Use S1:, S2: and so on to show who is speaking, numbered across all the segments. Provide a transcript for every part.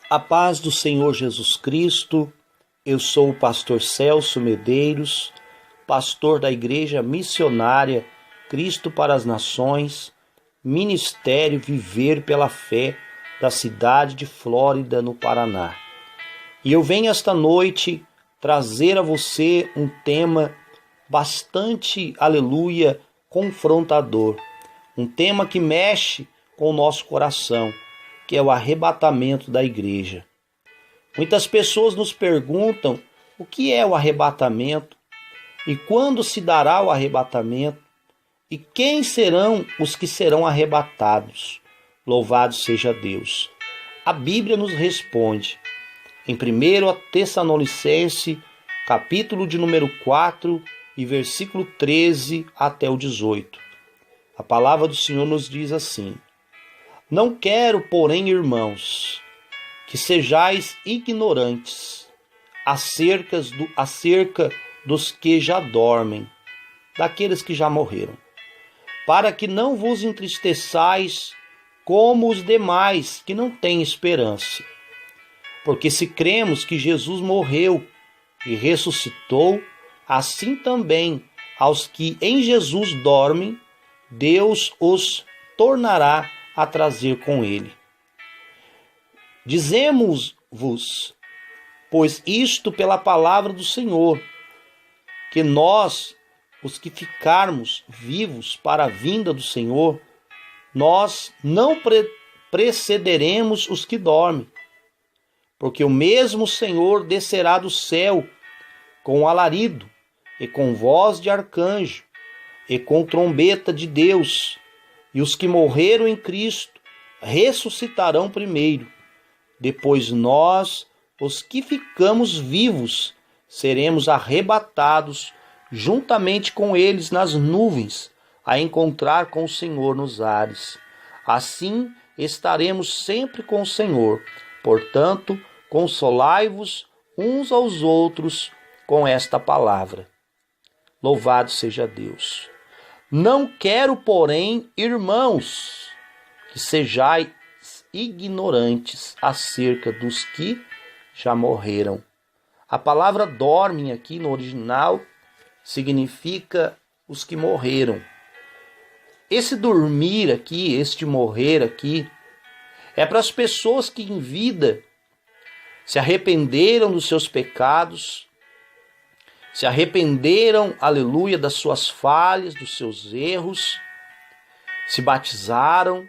S1: A paz do Senhor Jesus Cristo. Eu sou o pastor Celso Medeiros, pastor da Igreja Missionária Cristo para as Nações, Ministério Viver pela Fé da cidade de Flórida, no Paraná. E eu venho esta noite trazer a você um tema bastante, aleluia, confrontador. Um tema que mexe com o nosso coração, que é o arrebatamento da igreja. Muitas pessoas nos perguntam o que é o arrebatamento e quando se dará o arrebatamento e quem serão os que serão arrebatados. Louvado seja Deus. A Bíblia nos responde em 1 Tessalonicenses, capítulo de número 4 e versículo 13 até o 18. A palavra do Senhor nos diz assim: Não quero, porém, irmãos, que sejais ignorantes acerca dos que já dormem, daqueles que já morreram, para que não vos entristeçais como os demais que não têm esperança. Porque se cremos que Jesus morreu e ressuscitou, assim também aos que em Jesus dormem, Deus os tornará a trazer com ele. Dizemos-vos, pois isto pela palavra do Senhor, que nós, os que ficarmos vivos para a vinda do Senhor, nós não precederemos os que dormem, porque o mesmo Senhor descerá do céu com alarido, e com voz de arcanjo, e com trombeta de Deus, e os que morreram em Cristo ressuscitarão primeiro. Depois nós, os que ficamos vivos, seremos arrebatados juntamente com eles nas nuvens, a encontrar com o Senhor nos ares. Assim estaremos sempre com o Senhor. Portanto, consolai-vos uns aos outros com esta palavra. Louvado seja Deus. Não quero, porém, irmãos, que sejais ignorantes acerca dos que já morreram. A palavra dormem aqui no original significa os que morreram. Esse dormir aqui, este morrer aqui, é para as pessoas que em vida se arrependeram dos seus pecados, se arrependeram, aleluia, das suas falhas, dos seus erros, se batizaram,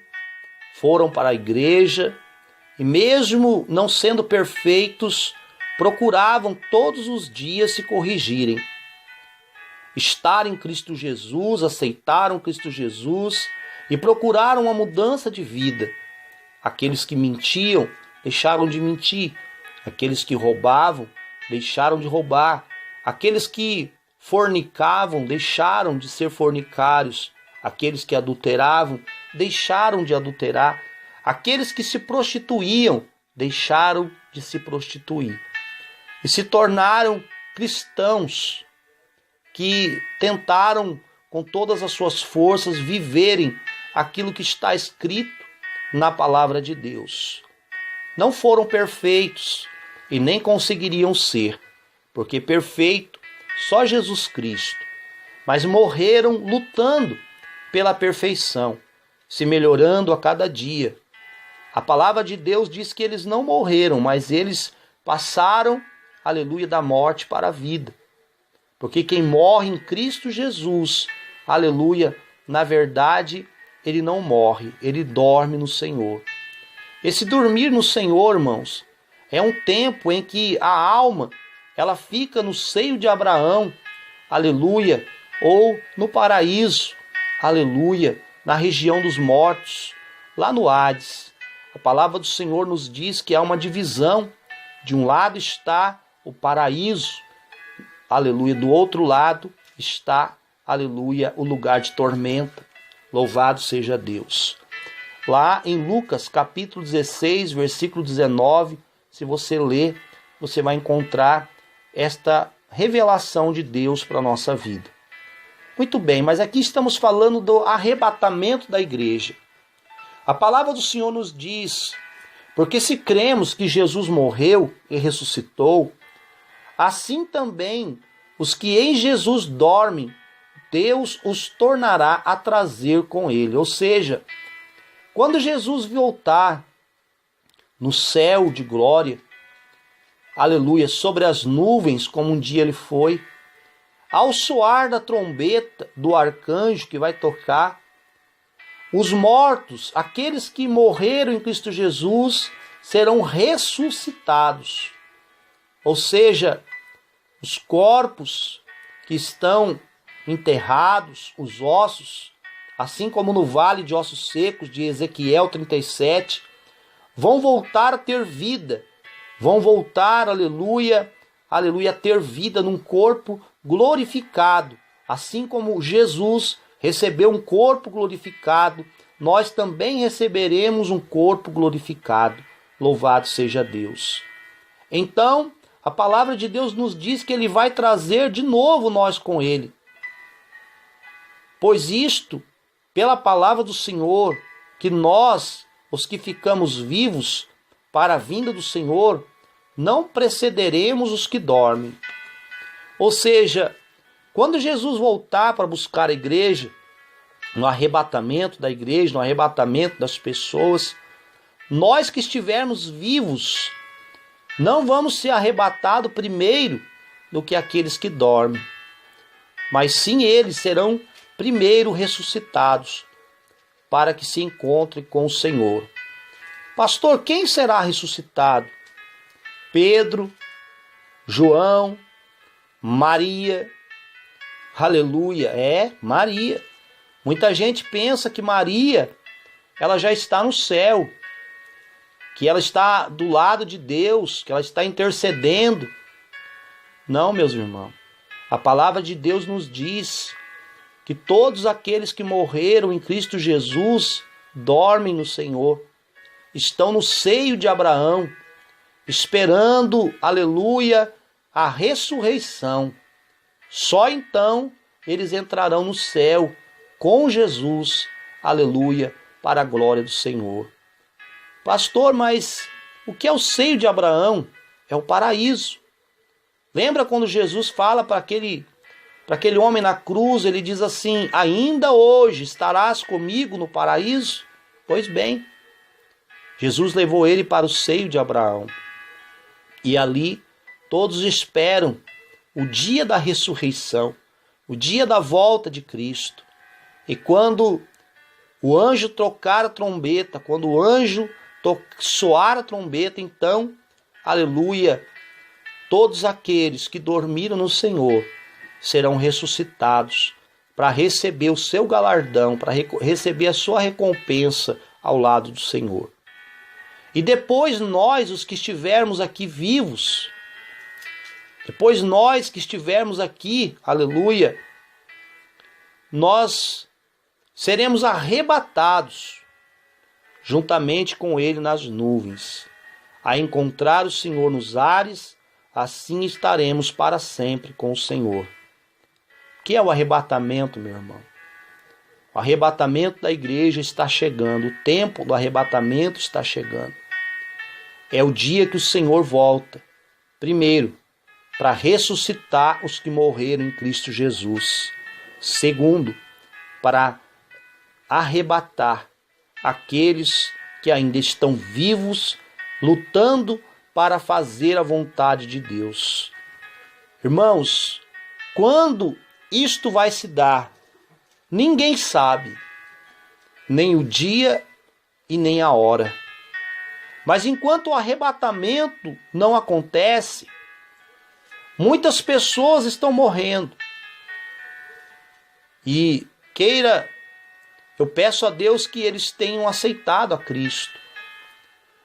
S1: foram para a igreja e mesmo não sendo perfeitos, procuravam todos os dias se corrigirem. Estar em Cristo Jesus, aceitaram Cristo Jesus e procuraram uma mudança de vida. Aqueles que mentiam, deixaram de mentir. Aqueles que roubavam, deixaram de roubar. Aqueles que fornicavam, deixaram de ser fornicários. Aqueles que adulteravam, deixaram de adulterar. Aqueles que se prostituíam, deixaram de se prostituir. E se tornaram cristãos que tentaram com todas as suas forças viverem aquilo que está escrito na palavra de Deus. Não foram perfeitos e nem conseguiriam ser, porque perfeito só Jesus Cristo. Mas morreram lutando pela perfeição, se melhorando a cada dia. A palavra de Deus diz que eles não morreram, mas eles passaram, aleluia, da morte para a vida. Porque quem morre em Cristo Jesus, aleluia, na verdade, ele não morre, ele dorme no Senhor. Esse dormir no Senhor, irmãos, é um tempo em que a alma, ela fica no seio de Abraão, aleluia, ou no paraíso, aleluia, na região dos mortos, lá no Hades. A palavra do Senhor nos diz que há uma divisão. De um lado está o paraíso, aleluia. Do outro lado está, aleluia, o lugar de tormenta. Louvado seja Deus. Lá em Lucas, capítulo 16, versículo 19, se você ler, você vai encontrar esta revelação de Deus para a nossa vida. Muito bem, mas aqui estamos falando do arrebatamento da igreja. A palavra do Senhor nos diz, Porque se cremos que Jesus morreu e ressuscitou, assim também os que em Jesus dormem, Deus os tornará a trazer com ele. Ou seja, quando Jesus voltar no céu de glória, aleluia, sobre as nuvens, como um dia ele foi, ao soar da trombeta do arcanjo que vai tocar, os mortos, aqueles que morreram em Cristo Jesus, serão ressuscitados. Ou seja, os corpos que estão enterrados, os ossos, assim como no vale de ossos secos de Ezequiel 37, vão voltar a ter vida, vão voltar, aleluia, aleluia, a ter vida num corpo glorificado. Assim como Jesus recebeu um corpo glorificado, nós também receberemos um corpo glorificado. Louvado seja Deus. Então, a palavra de Deus nos diz que ele vai trazer de novo nós com ele. Pois isto, pela palavra do Senhor, que nós, os que ficamos vivos para a vinda do Senhor, não precederemos os que dormem. Ou seja, quando Jesus voltar para buscar a igreja, no arrebatamento da igreja, no arrebatamento das pessoas, nós que estivermos vivos, não vamos ser arrebatados primeiro do que aqueles que dormem, mas sim eles serão primeiro ressuscitados, para que se encontrem com o Senhor. Pastor, quem será ressuscitado? Pedro, João, Maria, aleluia, Maria. Muita gente pensa que Maria, ela já está no céu, que ela está do lado de Deus, que ela está intercedendo. Não, meus irmãos. A palavra de Deus nos diz que todos aqueles que morreram em Cristo Jesus dormem no Senhor, estão no seio de Abraão, esperando, aleluia, a ressurreição. Só então eles entrarão no céu com Jesus, aleluia, para a glória do Senhor. Pastor, mas o que é o seio de Abraão? É o paraíso. Lembra quando Jesus fala para aquele homem na cruz, ele diz assim: ainda hoje estarás comigo no paraíso? Pois bem, Jesus levou ele para o seio de Abraão. E ali todos esperam o dia da ressurreição, o dia da volta de Cristo. E quando o anjo tocar a trombeta, quando o anjo soar a trombeta, então, aleluia, todos aqueles que dormiram no Senhor serão ressuscitados para receber o seu galardão, para receber a sua recompensa ao lado do Senhor. E depois nós, os que estivermos aqui vivos, depois nós que estivermos aqui, aleluia, nós seremos arrebatados juntamente com ele nas nuvens, a encontrar o Senhor nos ares, assim estaremos para sempre com o Senhor. O que é o arrebatamento, meu irmão? O arrebatamento da igreja está chegando, o tempo do arrebatamento está chegando. É o dia que o Senhor volta, primeiro, para ressuscitar os que morreram em Cristo Jesus. Segundo, para arrebatar aqueles que ainda estão vivos, lutando para fazer a vontade de Deus. Irmãos, quando isto vai se dar, ninguém sabe, nem o dia e nem a hora. Mas enquanto o arrebatamento não acontece, muitas pessoas estão morrendo. E eu peço a Deus que eles tenham aceitado a Cristo.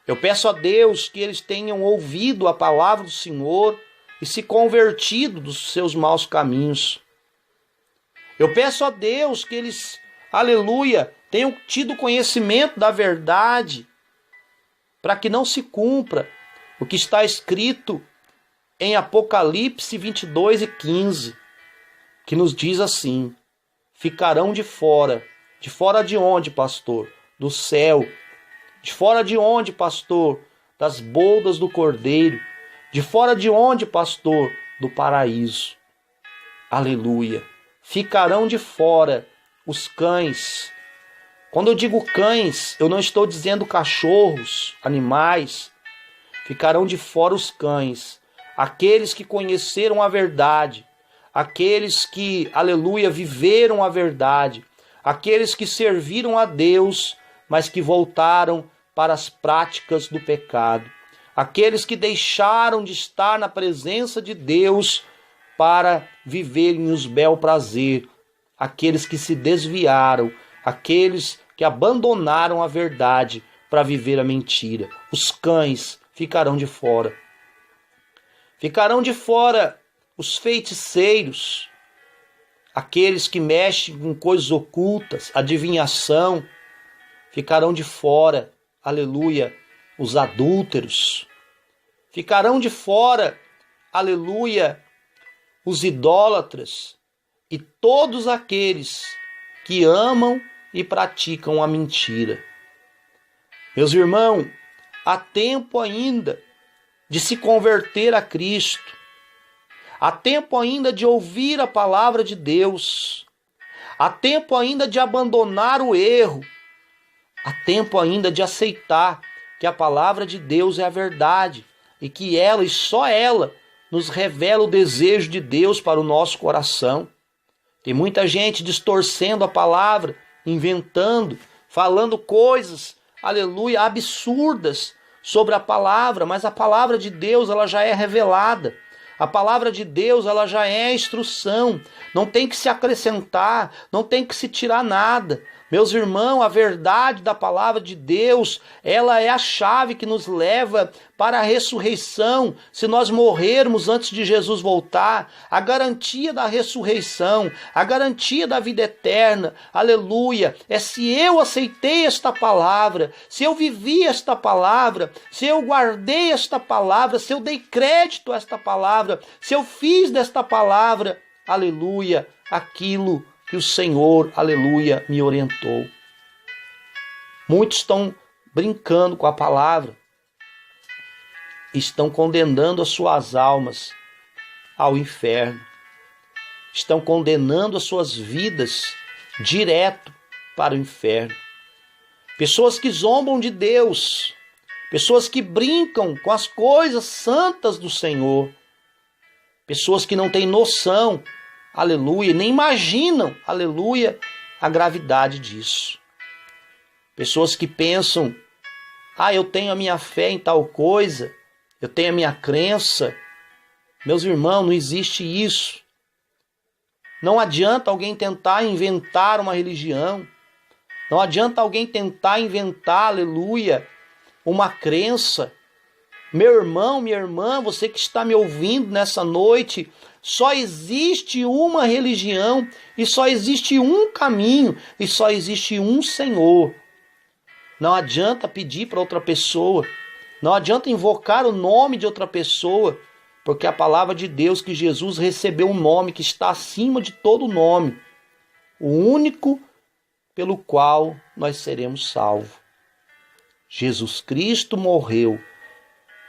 S1: Eu peço a Deus que eles tenham ouvido a palavra do Senhor e se convertido dos seus maus caminhos. Eu peço a Deus que eles, aleluia, tenham tido conhecimento da verdade, para que não se cumpra o que está escrito em Apocalipse 22:15, que nos diz assim: ficarão de fora. De fora de onde, pastor? Do céu. De fora de onde, pastor? das boldas do Cordeiro. De fora de onde, pastor? Do paraíso. Aleluia. Ficarão de fora os cães. Quando eu digo cães, eu não estou dizendo cachorros, animais. Ficarão de fora os cães, aqueles que conheceram a verdade, aqueles que, aleluia, viveram a verdade, aqueles que serviram a Deus, mas que voltaram para as práticas do pecado, aqueles que deixaram de estar na presença de Deus para viverem os bel prazer, aqueles que se desviaram, aqueles que abandonaram a verdade para viver a mentira. Os cães ficarão de fora. Ficarão de fora os feiticeiros, aqueles que mexem com coisas ocultas, adivinhação. Ficarão de fora, aleluia, os adúlteros. Ficarão de fora, aleluia, os idólatras e todos aqueles que amam e praticam a mentira. Meus irmãos, há tempo ainda de se converter a Cristo. Há tempo ainda de ouvir a palavra de Deus. Há tempo ainda de abandonar o erro. Há tempo ainda de aceitar que a palavra de Deus é a verdade e que ela e só ela nos revela o desejo de Deus para o nosso coração. Tem muita gente distorcendo a palavra, inventando, falando coisas, aleluia, absurdas sobre a palavra, mas a palavra de Deus ela já é revelada. A palavra de Deus ela já é instrução, não tem que se acrescentar, não tem que se tirar nada. Meus irmãos, a verdade da palavra de Deus, ela é a chave que nos leva para a ressurreição. Se nós morrermos antes de Jesus voltar, a garantia da ressurreição, a garantia da vida eterna, aleluia, é se eu aceitei esta palavra, se eu vivi esta palavra, se eu guardei esta palavra, se eu dei crédito a esta palavra, se eu fiz desta palavra, aleluia, aquilo que o Senhor, aleluia, me orientou. Muitos estão brincando com a palavra, estão condenando as suas almas ao inferno, estão condenando as suas vidas direto para o inferno. Pessoas que zombam de Deus, pessoas que brincam com as coisas santas do Senhor, pessoas que não têm noção, aleluia, nem imaginam, aleluia, a gravidade disso. Pessoas que pensam, eu tenho a minha fé em tal coisa, eu tenho a minha crença. Meus irmãos, não existe isso. Não adianta alguém tentar inventar uma religião, não adianta alguém tentar inventar, aleluia, uma crença. Meu irmão, minha irmã, você que está me ouvindo nessa noite, só existe uma religião e só existe um caminho e só existe um Senhor. Não adianta pedir para outra pessoa, não adianta invocar o nome de outra pessoa, porque a palavra de Deus que Jesus recebeu um nome que está acima de todo nome, o único pelo qual nós seremos salvos. Jesus Cristo morreu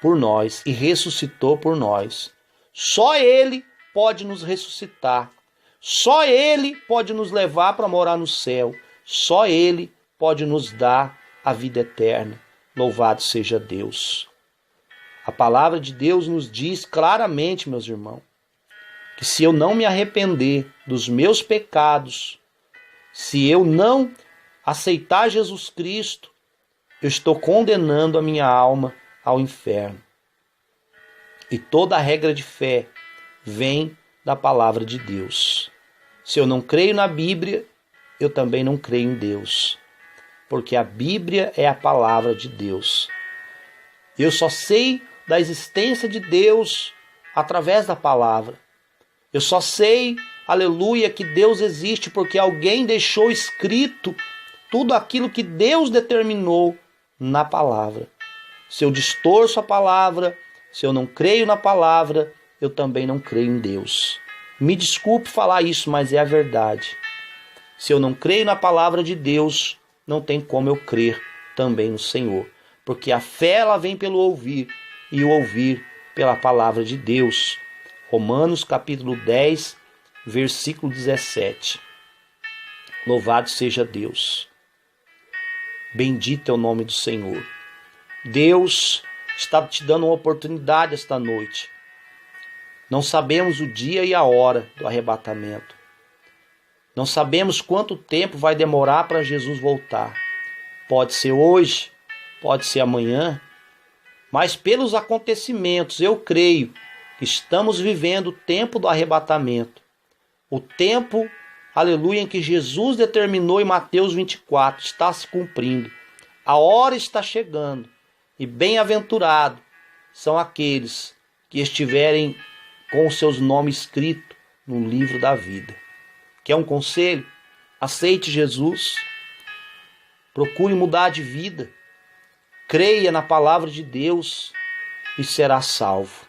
S1: por nós e ressuscitou por nós. Só Ele pode nos ressuscitar. Só Ele pode nos levar para morar no céu. Só Ele pode nos dar a vida eterna. Louvado seja Deus. A palavra de Deus nos diz claramente, meus irmãos, que se eu não me arrepender dos meus pecados, se eu não aceitar Jesus Cristo, eu estou condenando a minha alma ao inferno. E toda a regra de fé vem da palavra de Deus. Se eu não creio na Bíblia, eu também não creio em Deus. Porque a Bíblia é a palavra de Deus. Eu só sei da existência de Deus através da palavra. Eu só sei, aleluia, que Deus existe porque alguém deixou escrito tudo aquilo que Deus determinou na palavra. Se eu distorço a palavra, se eu não creio na palavra, eu também não creio em Deus. Me desculpe falar isso, mas é a verdade. Se eu não creio na palavra de Deus, não tem como eu crer também no Senhor. porque a fé ela vem pelo ouvir e o ouvir pela palavra de Deus. Romanos capítulo 10, versículo 17. Louvado seja Deus. Bendito é o nome do Senhor. Deus está te dando uma oportunidade esta noite. Não sabemos o dia e a hora do arrebatamento. Não sabemos quanto tempo vai demorar para Jesus voltar. Pode ser hoje, pode ser amanhã, mas pelos acontecimentos eu creio que estamos vivendo o tempo do arrebatamento. O tempo, aleluia, em que Jesus determinou em Mateus 24 está se cumprindo. A hora está chegando e bem-aventurado são aqueles que estiverem com os seus nomes escritos no livro da vida. Quer um conselho? Aceite Jesus. Procure mudar de vida. Creia na palavra de Deus e será salvo.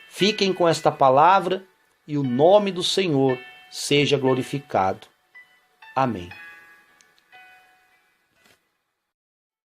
S1: Fiquem com esta palavra e o nome do Senhor seja glorificado. Amém.